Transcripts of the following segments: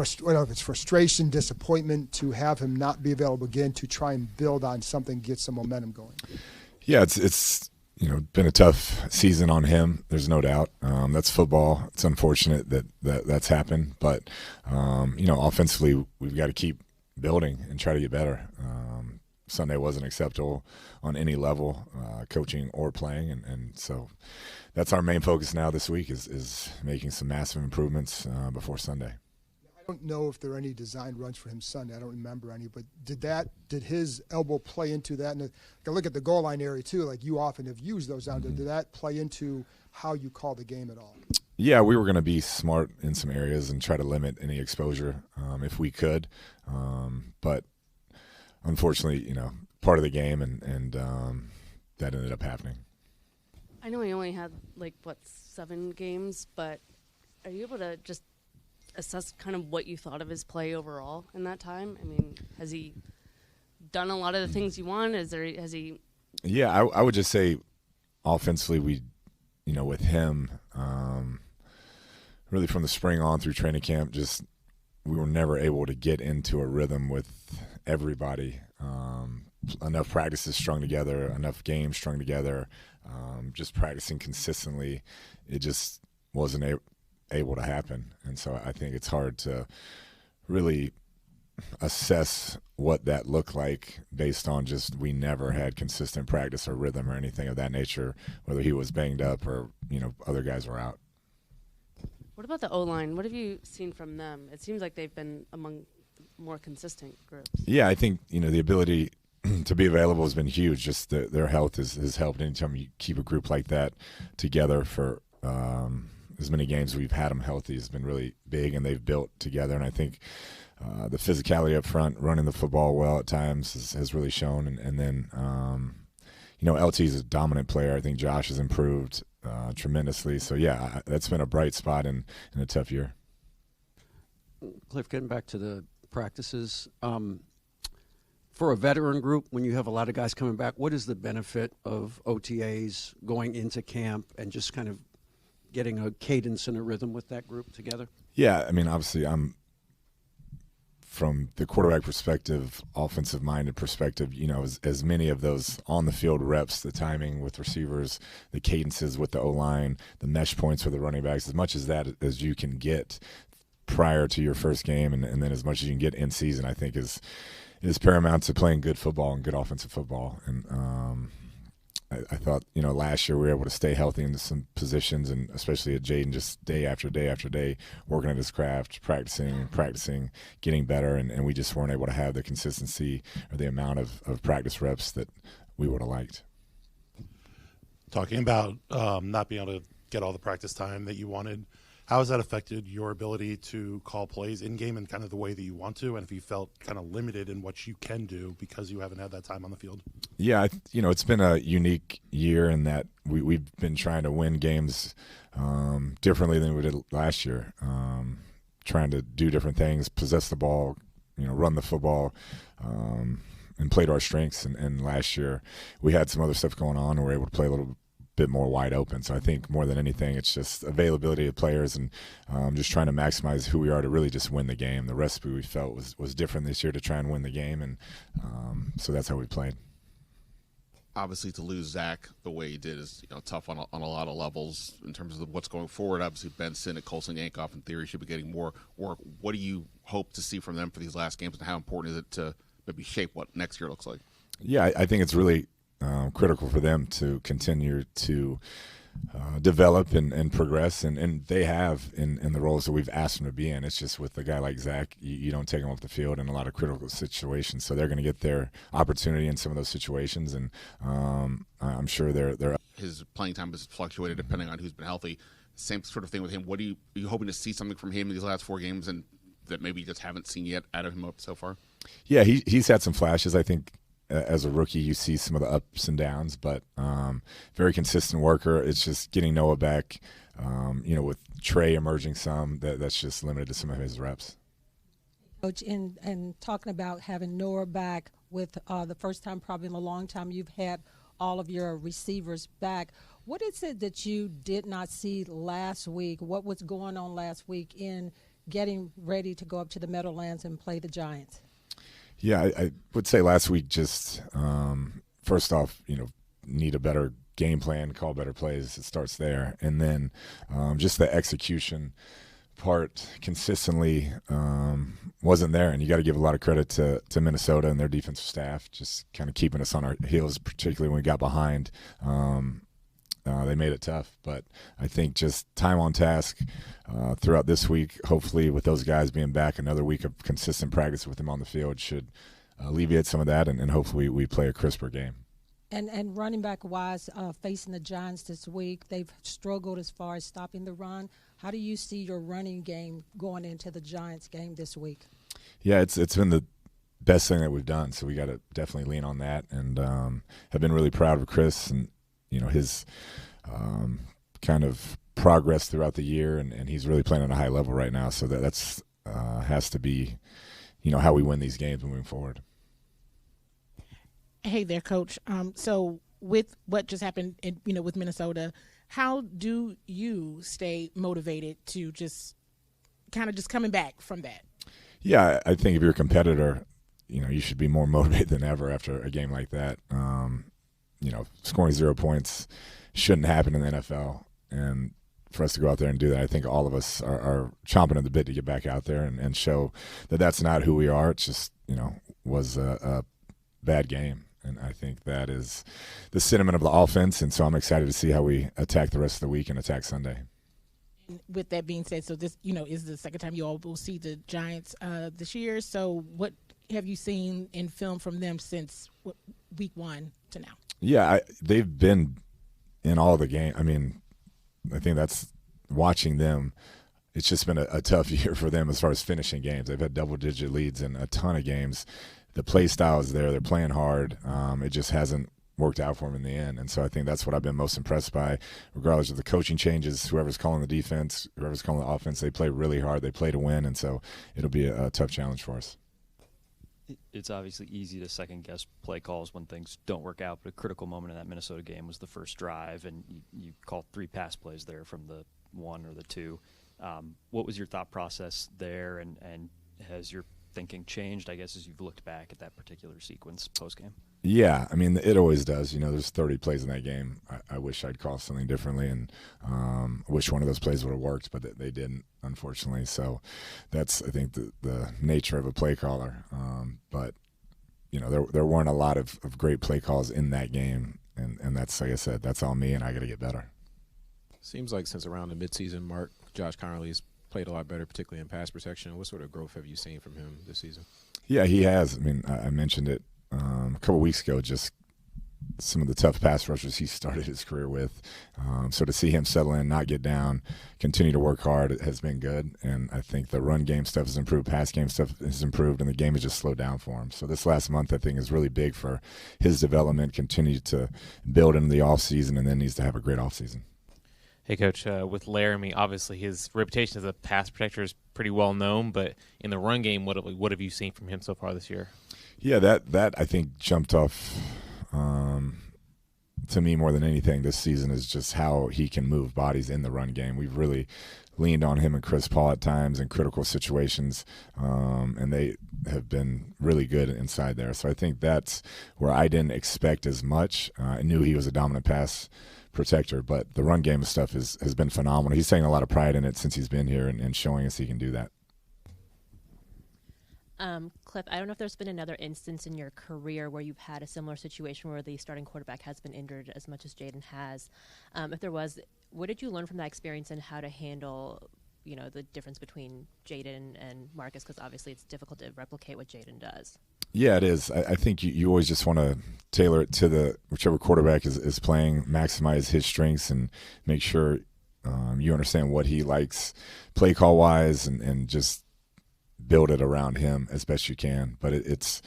it's frustration, disappointment to have him not be available again to try and build on something, get some momentum going? Yeah, it's been a tough season on him. There's no doubt. That's football. It's unfortunate that's happened, but offensively we've got to keep building and try to get better. Sunday wasn't acceptable on any level, coaching or playing, and so that's our main focus now this week is making some massive improvements before Sunday. I don't know if there are any designed runs for him Sunday. I don't remember any, but did his elbow play into that? And I look at the goal line area too. Like you often have used those down. Did that play into how you call the game at all? Yeah, we were going to be smart in some areas and try to limit any exposure if we could, but unfortunately, part of the game, and that ended up happening. I know he only had 7 games, but are you able to just assess kind of what you thought of his play overall in that time? I mean, has he done a lot of the things you want? Has he? Yeah, I would just say offensively, we, with him, really from the spring on through training camp, just we were never able to get into a rhythm with everybody. Enough practices strung together, enough games strung together, just practicing consistently. It just wasn't able to happen. And so I think it's hard to really assess what that looked like based on just we never had consistent practice or rhythm or anything of that nature, whether he was banged up or, other guys were out. What about the O-line? What have you seen from them? It seems like they've been among more consistent groups. Yeah, I think, the ability to be available has been huge. Just their health has helped. Anytime you keep a group like that together for as many games we've had them healthy has been really big, and they've built together. And I think the physicality up front, running the football well at times has really shown. And then, LT is a dominant player. I think Josh has improved tremendously. So, yeah, that's been a bright spot in a tough year. Kliff, getting back to the practices, for a veteran group, when you have a lot of guys coming back, what is the benefit of OTAs going into camp and just kind of getting a cadence and a rhythm with that group together? Yeah, I mean, obviously I'm from the quarterback perspective, offensive-minded perspective, as many of those on-the-field reps, the timing with receivers, the cadences with the O-line, the mesh points with the running backs, as much as that as you can get prior to your first game and then as much as you can get in season, I think is paramount to playing good football and good offensive football. And I thought, last year we were able to stay healthy into some positions, and especially at Jaden, just day after day after day, working at his craft, practicing, getting better, and we just weren't able to have the consistency or the amount of practice reps that we would have liked. Talking about not being able to get all the practice time that you wanted, how has that affected your ability to call plays in-game in kind of the way that you want to, and if you felt kind of limited in what you can do because you haven't had that time on the field? Yeah, it's been a unique year in that we've been trying to win games differently than we did last year, trying to do different things, possess the ball, run the football, and play to our strengths. And last year we had some other stuff going on, and we were able to play a little bit more wide open. So I think more than anything, it's just availability of players and just trying to maximize who we are to really just win the game. The recipe we felt was different this year to try and win the game, and so that's how we played. Obviously, to lose Zach the way he did is tough on a lot of levels in terms of what's going forward. Obviously, Benson and Colson Yankoff, in theory, should be getting more work. What do you hope to see from them for these last games, and how important is it to maybe shape what next year looks like? Yeah, I think it's really critical for them to continue to develop and progress, and they have in the roles that we've asked them to be in. It's just with a guy like Zach, you don't take him off the field in a lot of critical situations, so they're going to get their opportunity in some of those situations, and I'm sure they're his playing time has fluctuated depending on who's been healthy. Same sort of thing with him. What are you hoping to see something from him in these last 4 games and that maybe you just haven't seen yet out of him up so far? Yeah, he's had some flashes. I think as a rookie, you see some of the ups and downs, but very consistent worker. It's just getting Noah back, with Trey emerging some, that's just limited to some of his reps. Coach, and talking about having Noah back with the first time probably in a long time you've had all of your receivers back, what is it that you did not see last week? What was going on last week in getting ready to go up to the Meadowlands and play the Giants? Yeah, I would say last week just first off, need a better game plan, call better plays. It starts there, and then just the execution part consistently wasn't there. And you got to give a lot of credit to Minnesota and their defensive staff, just kind of keeping us on our heels, particularly when we got behind. They made it tough, but I think just time on task throughout this week, hopefully with those guys being back, another week of consistent practice with them on the field should alleviate some of that, and hopefully we play a crisper game. And running back wise, facing the Giants this week, they've struggled as far as stopping the run. How do you see your running game going into the Giants game this week? Yeah, it's been the best thing that we've done, so we got to definitely lean on that, and have been really proud of Chris and his kind of progress throughout the year, and he's really playing at a high level right now. So that's has to be, how we win these games moving forward. Hey there, Coach. So with what just happened, with Minnesota, how do you stay motivated to just coming back from that? Yeah, I think if you're a competitor, you should be more motivated than ever after a game like that. Scoring 0 points shouldn't happen in the NFL, and for us to go out there and do that, I think all of us are chomping at the bit to get back out there and show that that's not who we are. It's just, was a bad game. And I think that is the sentiment of the offense, and so I'm excited to see how we attack the rest of the week and attack Sunday. With that being said, so this, is the second time you all will see the Giants this year. So what have you seen in film from them since week 1 to now? Yeah, they've been in all the game. I mean, I think that's watching them. It's just been a tough year for them as far as finishing games. They've had double-digit leads in a ton of games. The play style is there. They're playing hard. It just hasn't worked out for them in the end. And so I think that's what I've been most impressed by, regardless of the coaching changes, whoever's calling the defense, whoever's calling the offense, they play really hard. They play to win, and so it'll be a tough challenge for us. It's obviously easy to second-guess play calls when things don't work out, but a critical moment in that Minnesota game was the first drive, and you called 3 pass plays there from the 1 or the 2. What was your thought process there, and has your thinking changed, I guess, as you've looked back at that particular sequence post-game? Yeah, I mean, it always does. There's 30 plays in that game. I wish I'd call something differently, and I wish one of those plays would have worked, but they didn't, unfortunately. So that's, I think, the nature of a play caller. But, there weren't a lot of great play calls in that game, and that's, like I said, that's all me, and I got to get better. Seems like since around the midseason mark, Josh Connerly's played a lot better, particularly in pass protection. What sort of growth have you seen from him this season? Yeah, he has. I mean, I mentioned it a couple weeks ago, just some of the tough pass rushers he started his career with. So to see him settle in, not get down, continue to work hard has been good. And I think the run game stuff has improved, pass game stuff has improved, and the game has just slowed down for him. So this last month, I think, is really big for his development, continue to build into the offseason, and then needs to have a great offseason. Hey, Coach, with Laramie, obviously his reputation as a pass protector is pretty well known, but in the run game, what have you seen from him so far this year? Yeah, that I think jumped off to me more than anything this season is just how he can move bodies in the run game. We've really leaned on him and Chris Paul at times in critical situations, and they have been really good inside there. So I think that's where I didn't expect as much. I knew he was a dominant pass protector, but the run game stuff has been phenomenal. He's taken a lot of pride in it since he's been here and showing us he can do that. Kliff, I don't know if there's been another instance in your career where you've had a similar situation where the starting quarterback has been injured as much as Jaden has. If there was, what did you learn from that experience and how to handle, the difference between Jaden and Marcus? Because obviously it's difficult to replicate what Jaden does. Yeah, it is. I think you always just want to tailor it to whichever quarterback is playing, maximize his strengths and make sure you understand what he likes play call wise and just build it around him as best you can. But it's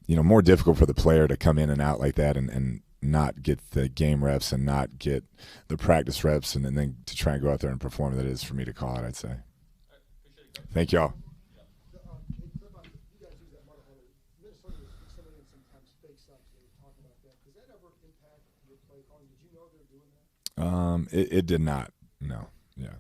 more difficult for the player to come in and out like that and not get the game reps and not get the practice reps and then to try and go out there and perform. That is for me to call it, I'd say. Thank y'all. It did not. No. Yeah.